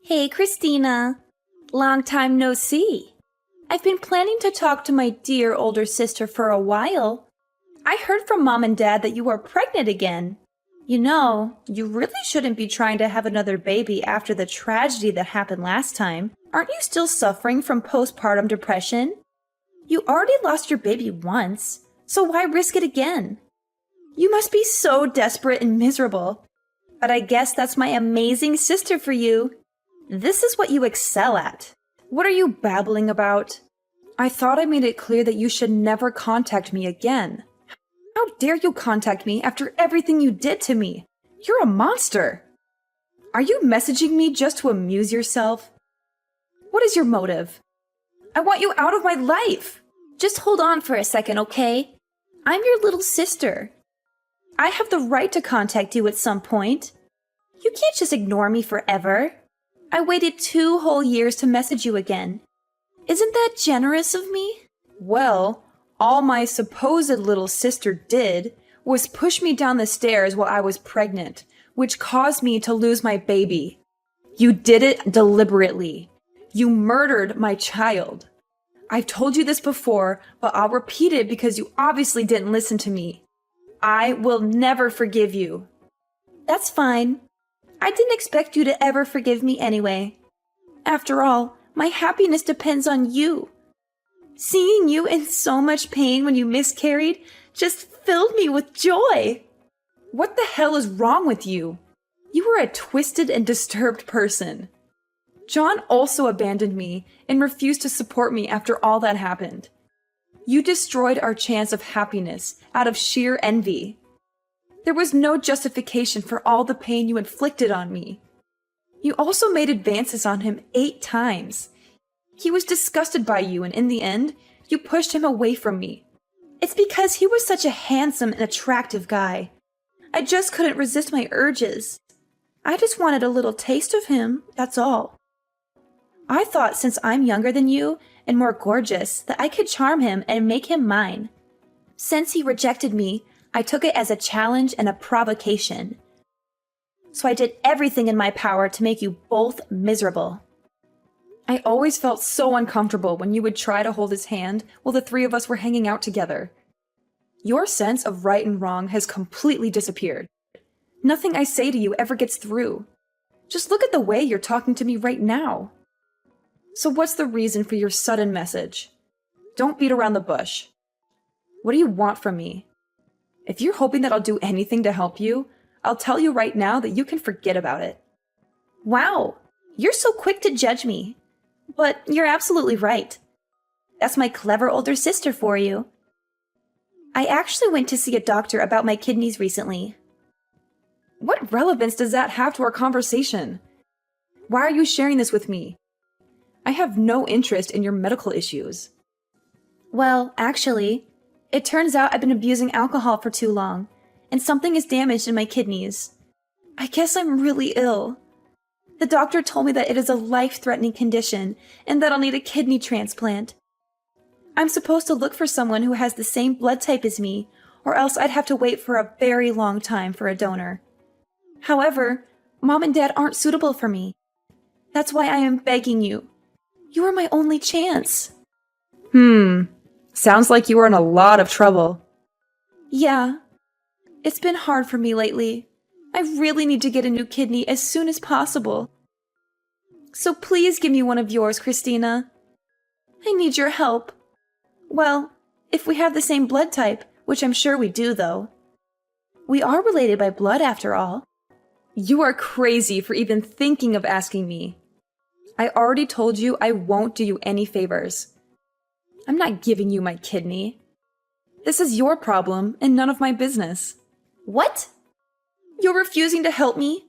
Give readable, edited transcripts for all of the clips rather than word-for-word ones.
Hey, Christina. Long time no see. I've been planning to talk to my dear older sister for a while. I heard from Mom and Dad that you are pregnant again. You know, you really shouldn't be trying to have another baby after the tragedy that happened last time. Aren't you still suffering from postpartum depression? You already lost your baby once, so why risk it again? You must be so desperate and miserable. But I guess that's my amazing sister for you. This is what you excel at. What are you babbling about? I thought I made it clear that you should never contact me again. How dare you contact me after everything you did to me? You're a monster. Are you messaging me just to amuse yourself? What is your motive? I want you out of my life. Just hold on for a second, okay? I'm your little sister. I have the right to contact you at some point. You can't just ignore me forever. I waited 2 whole years to message you again. Isn't that generous of me? Well, all my supposed little sister did was push me down the stairs while I was pregnant, which caused me to lose my baby. You did it deliberately. You murdered my child. I've told you this before, but I'll repeat it because you obviously didn't listen to me. I will never forgive you. That's fine. I didn't expect you to ever forgive me anyway. After all, my happiness depends on you. Seeing you in so much pain when you miscarried just filled me with joy. What the hell is wrong with you? You are a twisted and disturbed person. John also abandoned me and refused to support me after all that happened. You destroyed our chance of happiness out of sheer envy. There was no justification for all the pain you inflicted on me. You also made advances on him 8 times. He was disgusted by you, and in the end, you pushed him away from me. It's because he was such a handsome and attractive guy. I just couldn't resist my urges. I just wanted a little taste of him, that's all. I thought since I'm younger than you and more gorgeous that I could charm him and make him mine. Since he rejected me, I took it as a challenge and a provocation. So I did everything in my power to make you both miserable. I always felt so uncomfortable when you would try to hold his hand while the 3 of us were hanging out together. Your sense of right and wrong has completely disappeared. Nothing I say to you ever gets through. Just look at the way you're talking to me right now. So what's the reason for your sudden message? Don't beat around the bush. What do you want from me? If you're hoping that I'll do anything to help you, I'll tell you right now that you can forget about it. Wow, you're so quick to judge me. But you're absolutely right. That's my clever older sister for you. I actually went to see a doctor about my kidneys recently. What relevance does that have to our conversation? Why are you sharing this with me? I have no interest in your medical issues. Well, actually, it turns out I've been abusing alcohol for too long, and something is damaged in my kidneys. I guess I'm really ill. The doctor told me that it is a life-threatening condition and that I'll need a kidney transplant. I'm supposed to look for someone who has the same blood type as me, or else I'd have to wait for a very long time for a donor. However, Mom and Dad aren't suitable for me. That's why I am begging you. You are my only chance. Sounds like you are in a lot of trouble. Yeah. It's been hard for me lately. I really need to get a new kidney as soon as possible. So please give me one of yours, Christina. I need your help. Well, if we have the same blood type, which I'm sure we do, though. We are related by blood, after all. You are crazy for even thinking of asking me. I already told you I won't do you any favors. I'm not giving you my kidney. This is your problem and none of my business. What? You're refusing to help me?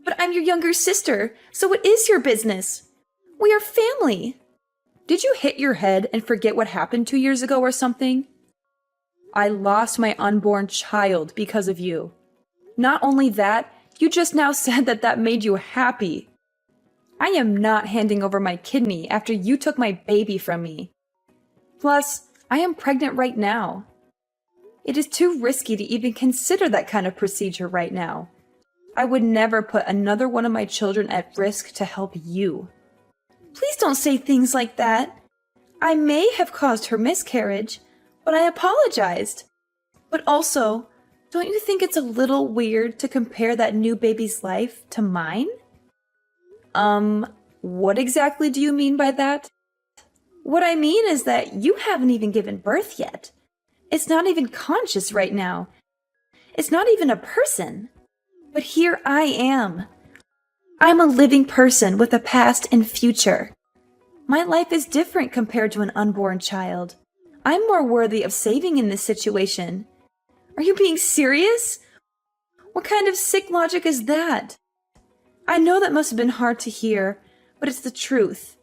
But I'm your younger sister, so it is your business. We are family. Did you hit your head and forget what happened 2 years ago or something? I lost my unborn child because of you. Not only that, you just now said that that made you happy. I am not handing over my kidney after you took my baby from me. Plus, I am pregnant right now. It is too risky to even consider that kind of procedure right now. I would never put another one of my children at risk to help you. Please don't say things like that. I may have caused her miscarriage, but I apologized. But also, don't you think it's a little weird to compare that new baby's life to mine? What exactly do you mean by that? What I mean is that you haven't even given birth yet. It's not even conscious right now. It's not even a person. But here I am. I'm a living person with a past and future. My life is different compared to an unborn child. I'm more worthy of saving in this situation. Are you being serious? What kind of sick logic is that? I know that must have been hard to hear, but it's the truth.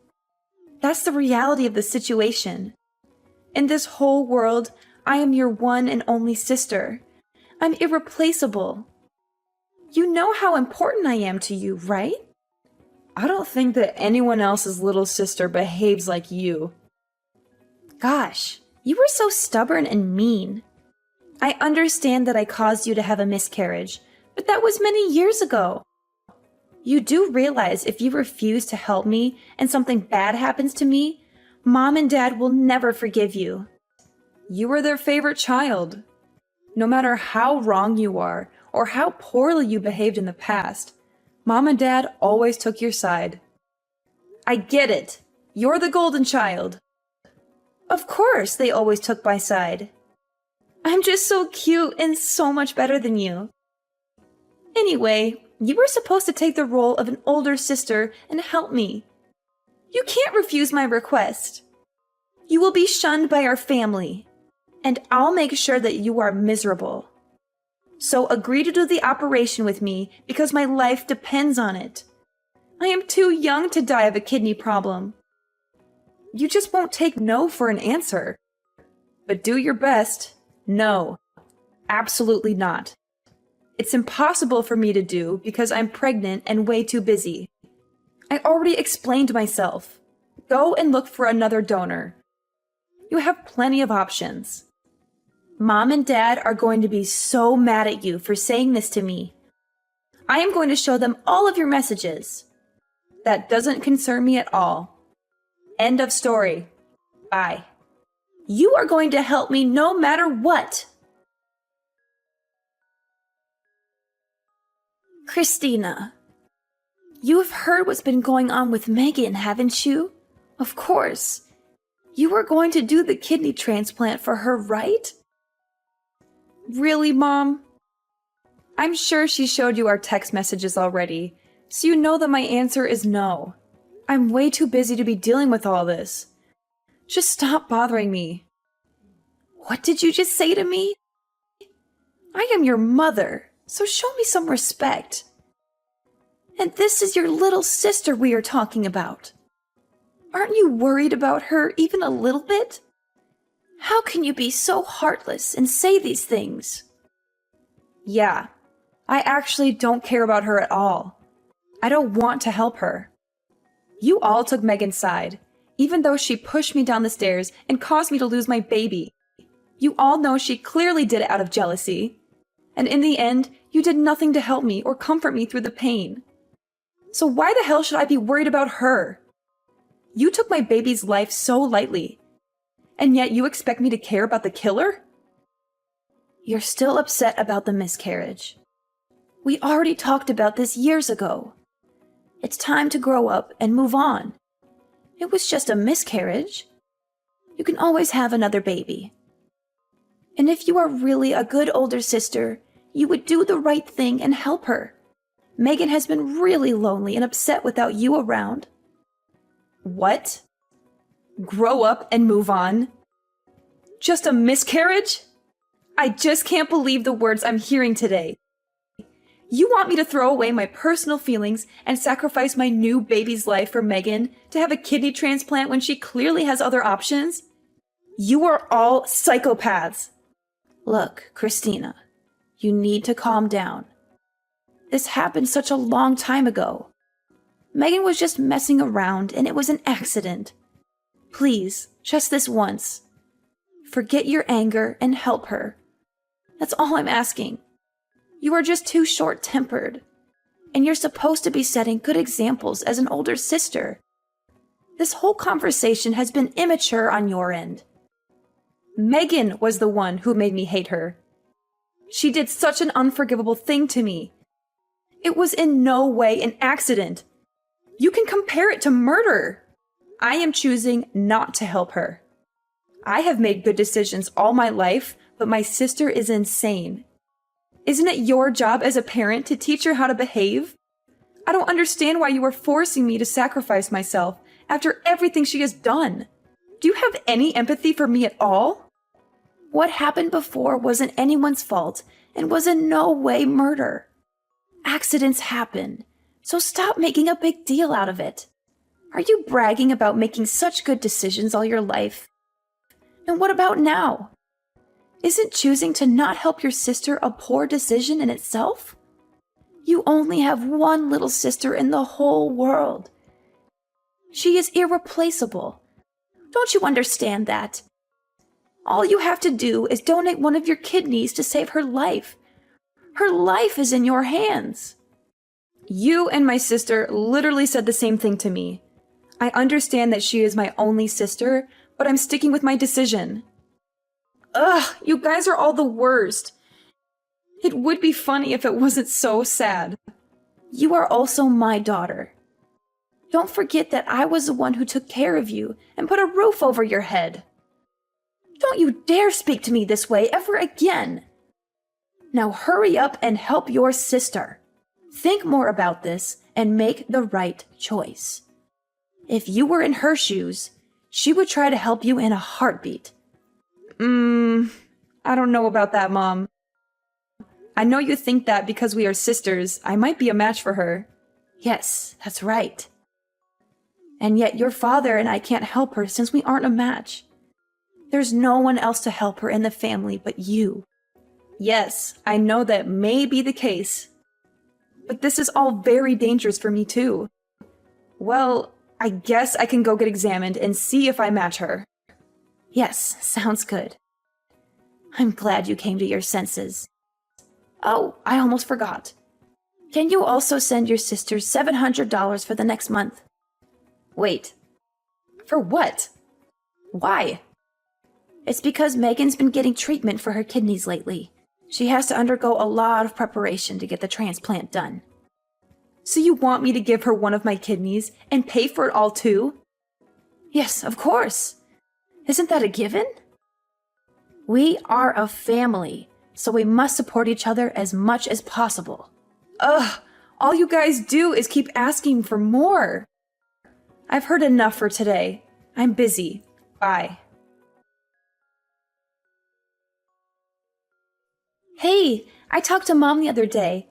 That's the reality of the situation. In this whole world, I am your one and only sister. I'm irreplaceable. You know how important I am to you, right? I don't think that anyone else's little sister behaves like you. Gosh, you were so stubborn and mean. I understand that I caused you to have a miscarriage, but that was many years ago. You do realize if you refuse to help me and something bad happens to me, Mom and Dad will never forgive you. You were their favorite child. No matter how wrong you are or how poorly you behaved in the past, Mom and Dad always took your side. I get it. You're the golden child. Of course they always took my side. I'm just so cute and so much better than you. Anyway, you were supposed to take the role of an older sister and help me. You can't refuse my request. You will be shunned by our family, and I'll make sure that you are miserable. So agree to do the operation with me because my life depends on it. I am too young to die of a kidney problem. You just won't take no for an answer. But do your best. No, absolutely not. It's impossible for me to do because I'm pregnant and way too busy. I already explained myself. Go and look for another donor. You have plenty of options. Mom and Dad are going to be so mad at you for saying this to me. I am going to show them all of your messages. That doesn't concern me at all. End of story. Bye. You are going to help me no matter what. Christina, you have heard what's been going on with Megan, haven't you? Of course. You were going to do the kidney transplant for her, right? Really, Mom? I'm sure she showed you our text messages already, so you know that my answer is no. I'm way too busy to be dealing with all this. Just stop bothering me. What did you just say to me? I am your mother, so show me some respect. And this is your little sister we are talking about. Aren't you worried about her even a little bit? How can you be so heartless and say these things? Yeah, I actually don't care about her at all. I don't want to help her. You all took Megan's side, even though she pushed me down the stairs and caused me to lose my baby. You all know she clearly did it out of jealousy. And in the end, you did nothing to help me or comfort me through the pain. So why the hell should I be worried about her? You took my baby's life so lightly, and yet you expect me to care about the killer? You're still upset about the miscarriage. We already talked about this years ago. It's time to grow up and move on. It was just a miscarriage. You can always have another baby. And if you are really a good older sister, you would do the right thing and help her. Megan has been really lonely and upset without you around. What? Grow up and move on? Just a miscarriage? I just can't believe the words I'm hearing today. You want me to throw away my personal feelings and sacrifice my new baby's life for Megan to have a kidney transplant when she clearly has other options? You are all psychopaths. Look, Christina, you need to calm down. This happened such a long time ago. Megan was just messing around and it was an accident. Please, just this once. Forget your anger and help her. That's all I'm asking. You are just too short-tempered. and you're supposed to be setting good examples as an older sister. This whole conversation has been immature on your end. Megan was the one who made me hate her. She did such an unforgivable thing to me. It was in no way an accident. You can compare it to murder. I am choosing not to help her. I have made good decisions all my life, but my sister is insane. Isn't it your job as a parent to teach her how to behave? I don't understand why you are forcing me to sacrifice myself after everything she has done. Do you have any empathy for me at all? What happened before wasn't anyone's fault and was in no way murder. Accidents happen, so stop making a big deal out of it. Are you bragging about making such good decisions all your life? And what about now? Isn't choosing to not help your sister a poor decision in itself? You only have one little sister in the whole world. She is irreplaceable. Don't you understand that? All you have to do is donate one of your kidneys to save her life. Her life is in your hands. You and my sister literally said the same thing to me. I understand that she is my only sister, but I'm sticking with my decision. Ugh, you guys are all the worst. It would be funny if it wasn't so sad. You are also my daughter. Don't forget that I was the one who took care of you and put a roof over your head. Don't you dare speak to me this way ever again. Now hurry up and help your sister. Think more about this and make the right choice. If you were in her shoes, she would try to help you in a heartbeat. I don't know about that, Mom. I know you think that because we are sisters, I might be a match for her. Yes, that's right. And yet your father and I can't help her since we aren't a match. There's no one else to help her in the family but you. Yes, I know that may be the case. But this is all very dangerous for me too. Well, I guess I can go get examined and see if I match her. Yes, sounds good. I'm glad you came to your senses. Oh, I almost forgot. Can you also send your sister $700 for the next month? Wait. For what? Why? It's because Megan's been getting treatment for her kidneys lately. She has to undergo a lot of preparation to get the transplant done. So you want me to give her one of my kidneys and pay for it all too? Yes, of course. Isn't that a given? We are a family, so we must support each other as much as possible. Ugh, all you guys do is keep asking for more. I've heard enough for today. I'm busy. Bye. Hey, I talked to Mom the other day.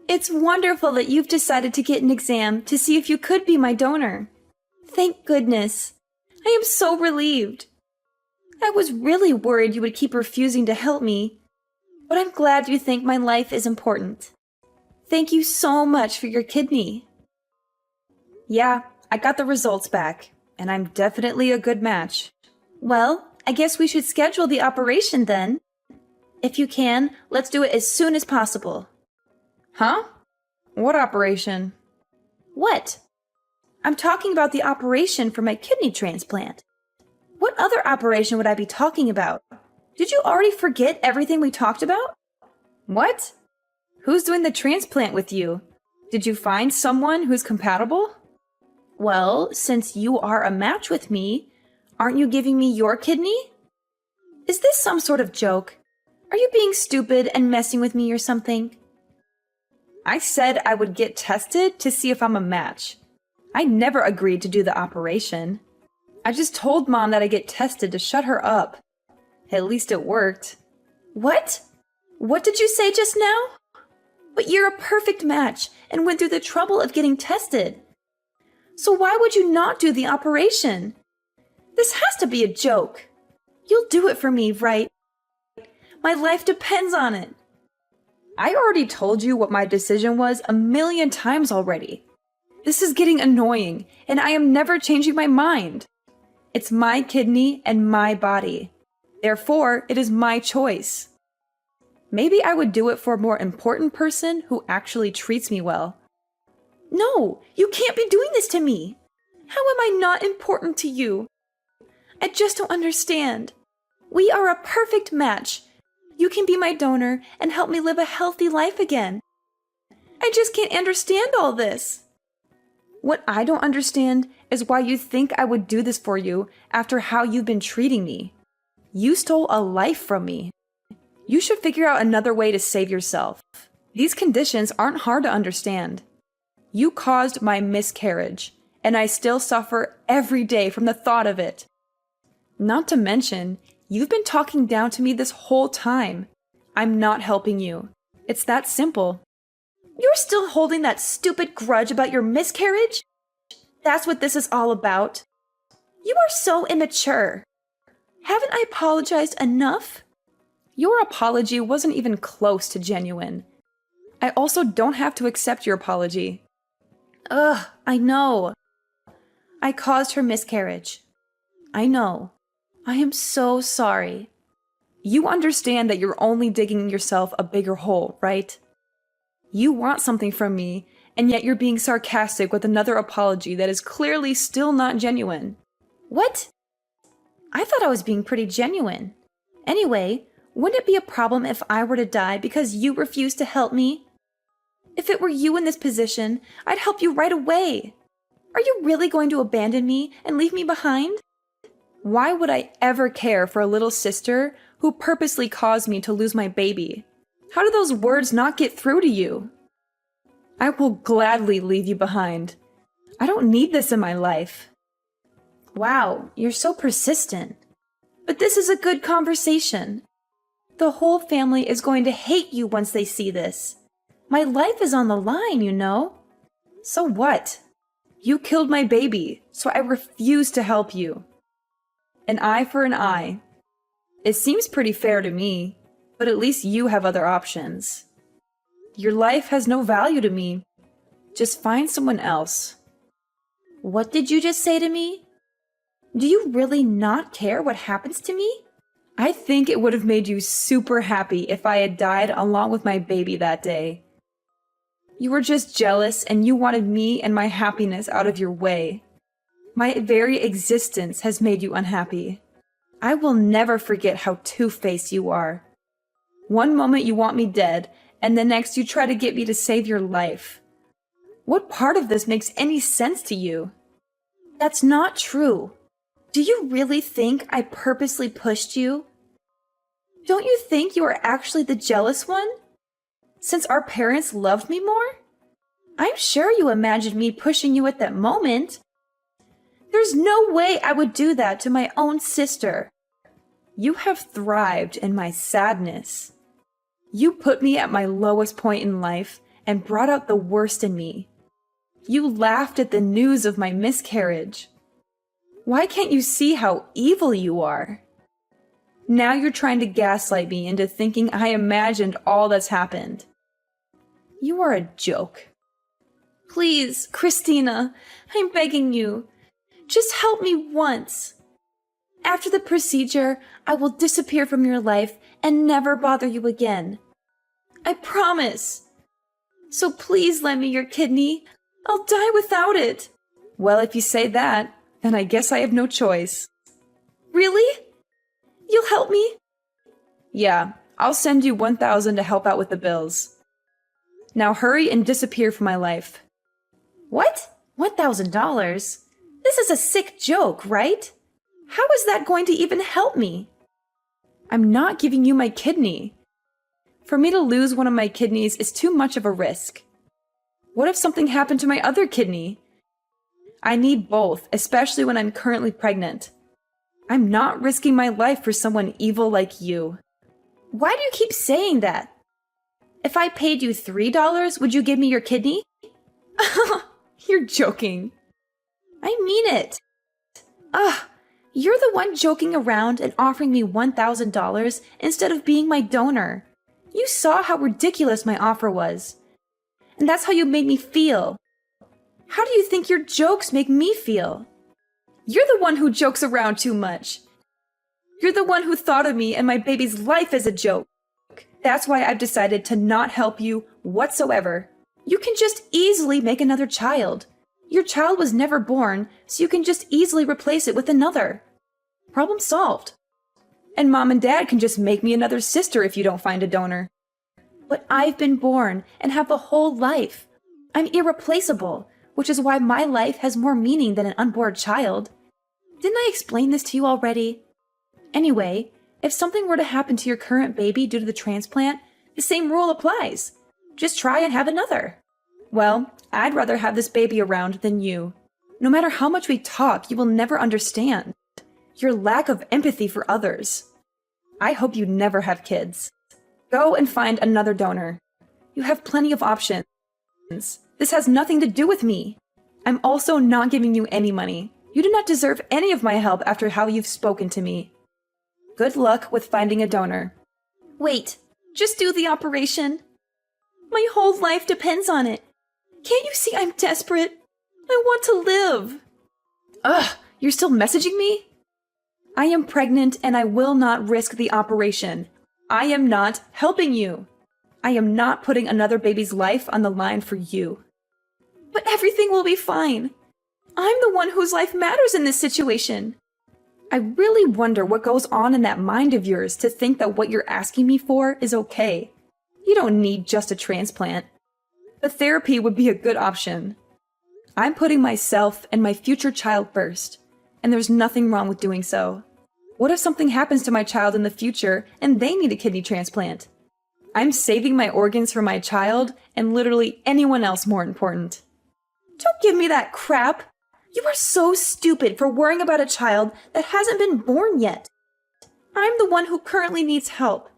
It's wonderful that you've decided to get an exam to see if you could be my donor. Thank goodness. I am so relieved. I was really worried you would keep refusing to help me, but I'm glad you think my life is important. Thank you so much for your kidney. Yeah, I got the results back, and I'm definitely a good match. Well, I guess we should schedule the operation then. If you can, let's do it as soon as possible. Huh? What operation? What? I'm talking about the operation for my kidney transplant. What other operation would I be talking about? Did you already forget everything we talked about? What? Who's doing the transplant with you? Did you find someone who's compatible? Well, since you are a match with me, aren't you giving me your kidney? Is this some sort of joke? Are you being stupid and messing with me or something? I said I would get tested to see if I'm a match. I never agreed to do the operation. I just told Mom that I get tested to shut her up. At least it worked. What? What did you say just now? But you're a perfect match and went through the trouble of getting tested. So why would you not do the operation? This has to be a joke. You'll do it for me, right? My life depends on it. I already told you what my decision was 1,000,000 times already. This is getting annoying, and I am never changing my mind. It's my kidney and my body. Therefore, it is my choice. Maybe I would do it for a more important person who actually treats me well. No, you can't be doing this to me. How am I not important to you? I just don't understand. We are a perfect match. You can be my donor and help me live a healthy life again. I just can't understand all this. What I don't understand is why you think I would do this for you after how you've been treating me. You stole a life from me. You should figure out another way to save yourself. These conditions aren't hard to understand. You caused my miscarriage, and I still suffer every day from the thought of it. Not to mention, you've been talking down to me this whole time. I'm not helping you. It's that simple. You're still holding that stupid grudge about your miscarriage? That's what this is all about. You are so immature. Haven't I apologized enough? Your apology wasn't even close to genuine. I also don't have to accept your apology. Ugh, I know. I caused her miscarriage. I know. I am so sorry. You understand that you're only digging yourself a bigger hole, right? You want something from me, and yet you're being sarcastic with another apology that is clearly still not genuine. What? I thought I was being pretty genuine. Anyway, wouldn't it be a problem if I were to die because you refused to help me? If it were you in this position, I'd help you right away. Are you really going to abandon me and leave me behind? Why would I ever care for a little sister who purposely caused me to lose my baby? How do those words not get through to you? I will gladly leave you behind. I don't need this in my life. Wow, you're so persistent. But this is a good conversation. The whole family is going to hate you once they see this. My life is on the line, you know. So what? You killed my baby, so I refuse to help you. An eye for an eye. It seems pretty fair to me, but at least you have other options. Your life has no value to me. Just find someone else. What did you just say to me? Do you really not care what happens to me? I think it would have made you super happy if I had died along with my baby that day. You were just jealous and you wanted me and my happiness out of your way. My very existence has made you unhappy. I will never forget how two-faced you are. One moment you want me dead, and the next you try to get me to save your life. What part of this makes any sense to you? That's not true. Do you really think I purposely pushed you? Don't you think you are actually the jealous one? Since our parents loved me more? I'm sure you imagined me pushing you at that moment. There's no way I would do that to my own sister. You have thrived in my sadness. You put me at my lowest point in life and brought out the worst in me. You laughed at the news of my miscarriage. Why can't you see how evil you are? Now you're trying to gaslight me into thinking I imagined all that's happened. You are a joke. Please, Christina, I'm begging you. Just help me once. After the procedure, I will disappear from your life and never bother you again. I promise. So please lend me your kidney. I'll die without it. Well, if you say that, then I guess I have no choice. Really? You'll help me? Yeah, I'll send you $1,000 to help out with the bills. Now hurry and disappear from my life. What? $1,000? This is a sick joke, right? How is that going to even help me? I'm not giving you my kidney. For me to lose one of my kidneys is too much of a risk. What if something happened to my other kidney? I need both, especially when I'm currently pregnant. I'm not risking my life for someone evil like you. Why do you keep saying that? If I paid you $3, would you give me your kidney? You're joking. I mean it. You're the one joking around and offering me $1,000 instead of being my donor. You saw how ridiculous my offer was. And that's how you made me feel. How do you think your jokes make me feel? You're the one who jokes around too much. You're the one who thought of me and my baby's life as a joke. That's why I've decided to not help you whatsoever. You can just easily make another child. Your child was never born, so you can just easily replace it with another. Problem solved. And Mom and Dad can just make me another sister if you don't find a donor. But I've been born and have a whole life. I'm irreplaceable, which is why my life has more meaning than an unborn child. Didn't I explain this to you already? Anyway, if something were to happen to your current baby due to the transplant, the same rule applies. Just try and have another. Well, I'd rather have this baby around than you. No matter how much we talk, you will never understand. Your lack of empathy for others. I hope you never have kids. Go and find another donor. You have plenty of options. This has nothing to do with me. I'm also not giving you any money. You do not deserve any of my help after how you've spoken to me. Good luck with finding a donor. Wait, just do the operation. My whole life depends on it. Can't you see I'm desperate? I want to live. Ugh, you're still messaging me? I am pregnant and I will not risk the operation. I am not helping you. I am not putting another baby's life on the line for you. But everything will be fine. I'm the one whose life matters in this situation. I really wonder what goes on in that mind of yours to think that what you're asking me for is okay. You don't need just a transplant. But therapy would be a good option. I'm putting myself and my future child first, and there's nothing wrong with doing so. What if something happens to my child in the future and they need a kidney transplant? I'm saving my organs for my child and literally anyone else more important. Don't give me that crap! You are so stupid for worrying about a child that hasn't been born yet. I'm the one who currently needs help.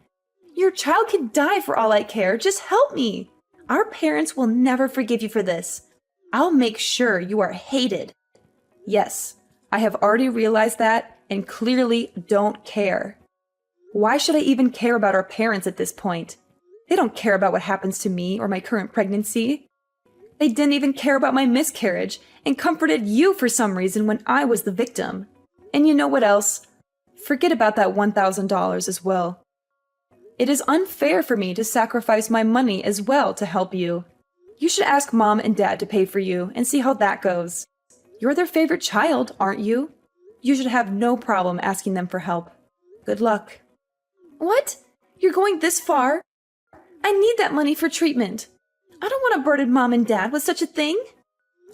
Your child can die for all I care. Just help me. Our parents will never forgive you for this. I'll make sure you are hated. Yes, I have already realized that and clearly don't care. Why should I even care about our parents at this point? They don't care about what happens to me or my current pregnancy. They didn't even care about my miscarriage and comforted you for some reason when I was the victim. And you know what else? Forget about that $1,000 as well. It is unfair for me to sacrifice my money as well to help you. You should ask Mom and Dad to pay for you and see how that goes. You're their favorite child, aren't you? You should have no problem asking them for help. Good luck. What? You're going this far? I need that money for treatment. I don't want to burden Mom and Dad with such a thing.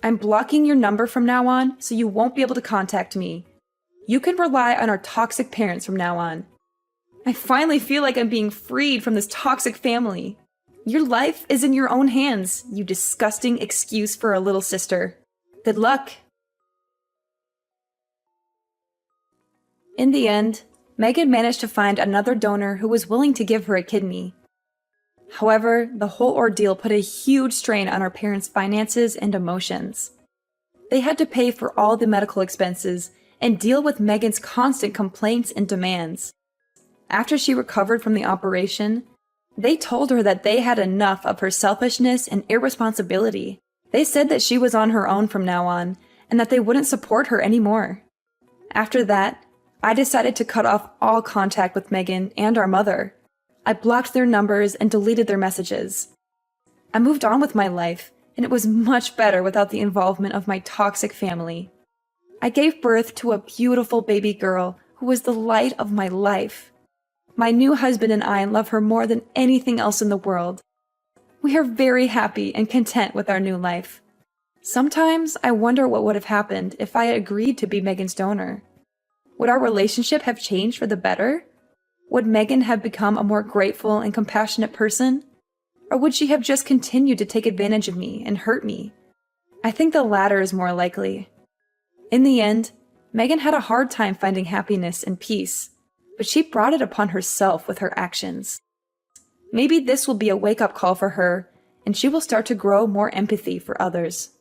I'm blocking your number from now on, so you won't be able to contact me. You can rely on our toxic parents from now on. I finally feel like I'm being freed from this toxic family. Your life is in your own hands, you disgusting excuse for a little sister. Good luck. In the end, Megan managed to find another donor who was willing to give her a kidney. However, the whole ordeal put a huge strain on her parents' finances and emotions. They had to pay for all the medical expenses and deal with Megan's constant complaints and demands. After she recovered from the operation, they told her that they had enough of her selfishness and irresponsibility. They said that she was on her own from now on, and that they wouldn't support her anymore. After that, I decided to cut off all contact with Megan and our mother. I blocked their numbers and deleted their messages. I moved on with my life, and it was much better without the involvement of my toxic family. I gave birth to a beautiful baby girl who was the light of my life. My new husband and I love her more than anything else in the world. We are very happy and content with our new life. Sometimes I wonder what would have happened if I had agreed to be Megan's donor. Would our relationship have changed for the better? Would Megan have become a more grateful and compassionate person? Or would she have just continued to take advantage of me and hurt me? I think the latter is more likely. In the end, Megan had a hard time finding happiness and peace, but she brought it upon herself with her actions. Maybe this will be a wake-up call for her, and she will start to grow more empathy for others.